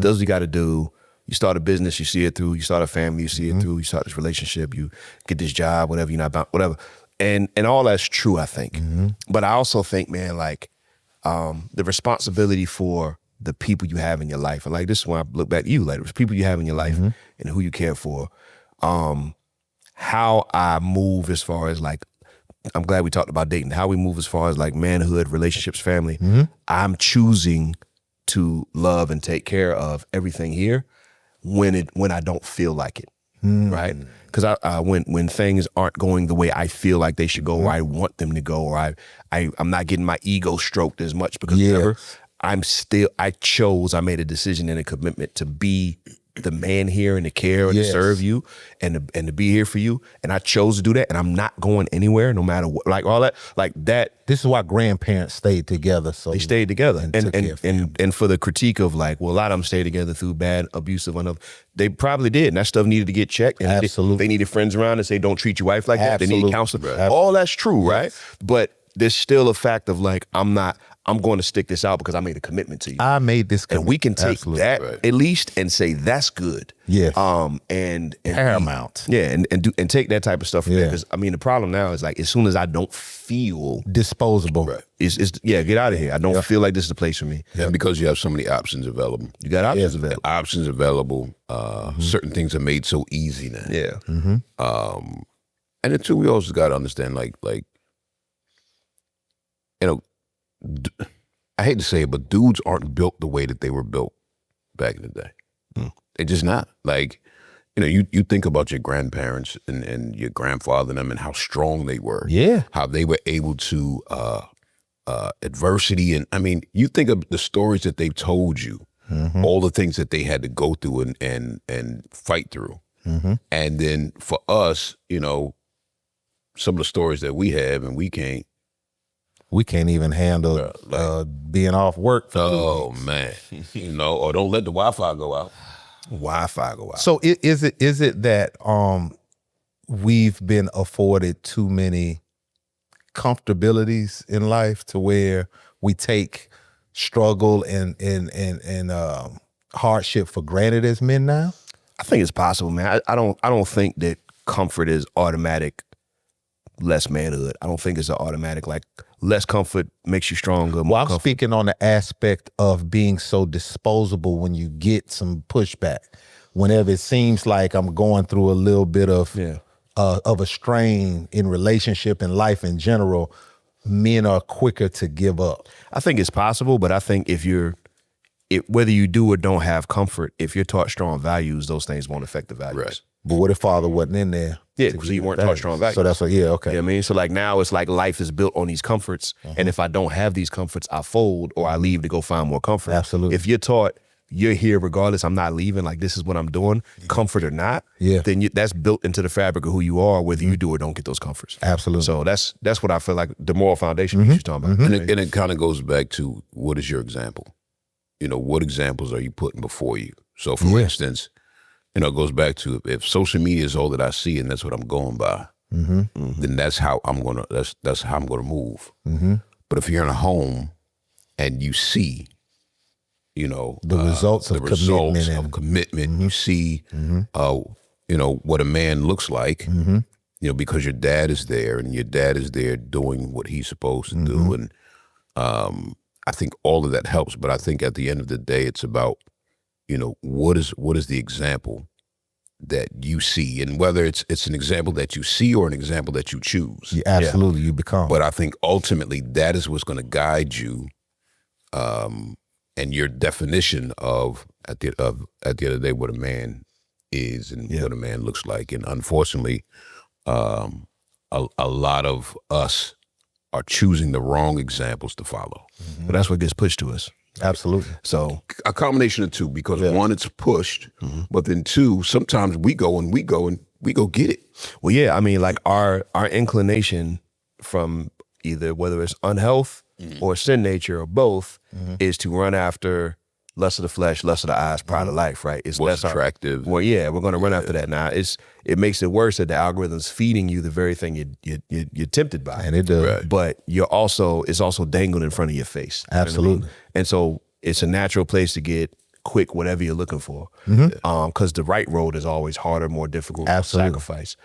Does what you got to do. You start a business, you see it through. You start a family, you see it through. You start this relationship, you get this job, whatever, you're not about, whatever. And all that's true, I think. But I also think, man, like the responsibility for the people you have in your life. And like, this is when I look back at you, like, the people you have in your life and who you care for. How I move as far as like, I'm glad we talked about dating, how we move as far as like manhood, relationships, family. I'm choosing to love and take care of everything here when I don't feel like it, right? Because when things aren't going the way I feel like they should go, or I want them to go, or I'm not getting my ego stroked as much because whatever, I made a decision and a commitment to be the man here and to care and to serve you and to be here for you. And I chose to do that, and I'm not going anywhere no matter what, like all that, like that. This is why grandparents stayed together. So they stayed together. And for the critique of like, well, a lot of them stayed together through bad, abusive, they probably did. And that stuff needed to get checked. And Absolutely. They needed friends around to say, don't treat your wife like that. They need counseling. All that's true, right? But there's still a fact of like, I'm going to stick this out because I made a commitment to you. I made this commitment. And we can take that at least and say that's good. Yes. And paramount. And take that type of stuff from there. Because I mean, the problem now is like, as soon as I don't feel disposable, get out of here. I don't feel like this is the place for me. Yeah, because you have so many options available. You got options available. Options available. Certain things are made so easy now. Yeah. And then too, we also got to understand, like, you know, I hate to say it, but dudes aren't built the way that they were built back in the day. They're just not. Like, you know, you think about your grandparents and your grandfather and them and how strong they were. Yeah. How they were able to adversity. And I mean, you think of the stories that they've told you, all the things that they had to go through and fight through. And then for us, you know, some of the stories that we have and we can't even handle being off work. Oh man, you know, or don't let the Wi-Fi go out. So is it that we've been afforded too many comfortabilities in life to where we take struggle and hardship for granted as men now? I think it's possible, man. I don't think that comfort is automatic less manhood. I don't think it's an automatic, like, less comfort makes you stronger. Well, I'm speaking on the aspect of being so disposable when you get some pushback. Whenever it seems like I'm going through a little bit of a strain in relationship and life in general, men are quicker to give up. I think it's possible, but I think whether you do or don't have comfort, if you're taught strong values, those things won't affect the values. Right. But what if father wasn't in there? Yeah, because you weren't taught strong values. So that's what, okay. You know what I mean? So like now it's like life is built on these comforts. And if I don't have these comforts, I fold or I leave to go find more comfort. Absolutely. If you're taught you're here regardless, I'm not leaving, like this is what I'm doing, comfort or not, then that's built into the fabric of who you are, whether you do or don't get those comforts. Absolutely. So that's what I feel like the moral foundation you're talking about. And it kind of goes back to, what is your example? You know, what examples are you putting before you? So for instance, you know, it goes back to, if social media is all that I see and that's what I'm going by, then that's how I'm gonna move. But if you're in a home and you see, you know, the results of commitment, you see, you know, what a man looks like, you know, because your dad is there and your dad is there doing what he's supposed to do, and I think all of that helps. But I think at the end of the day, it's about, you know, what is the example that you see, and whether it's an example that you see or an example that you choose. Absolutely, you become. But I think ultimately that is what's going to guide you, and your definition of at the end of the day what a man is and what a man looks like. And unfortunately, a lot of us are choosing the wrong examples to follow. But that's what gets pushed to us. Absolutely. So a combination of two, because one, it's pushed, but then two, sometimes we go get it. Well, yeah, I mean, like our inclination from either whether it's unhealth or sin nature or both is to run after lust of the flesh, lust of the eyes, pride of life, right? It's what's attractive. Well, yeah, we're going to run after that. Now, it makes it worse that the algorithm's feeding you the very thing you're tempted by, and it does. Right. But it's also dangled in front of your face. Absolutely. You know what I mean? And so it's a natural place to get quick whatever you're looking for. Because the right road is always harder, more difficult, Absolutely. sacrifice.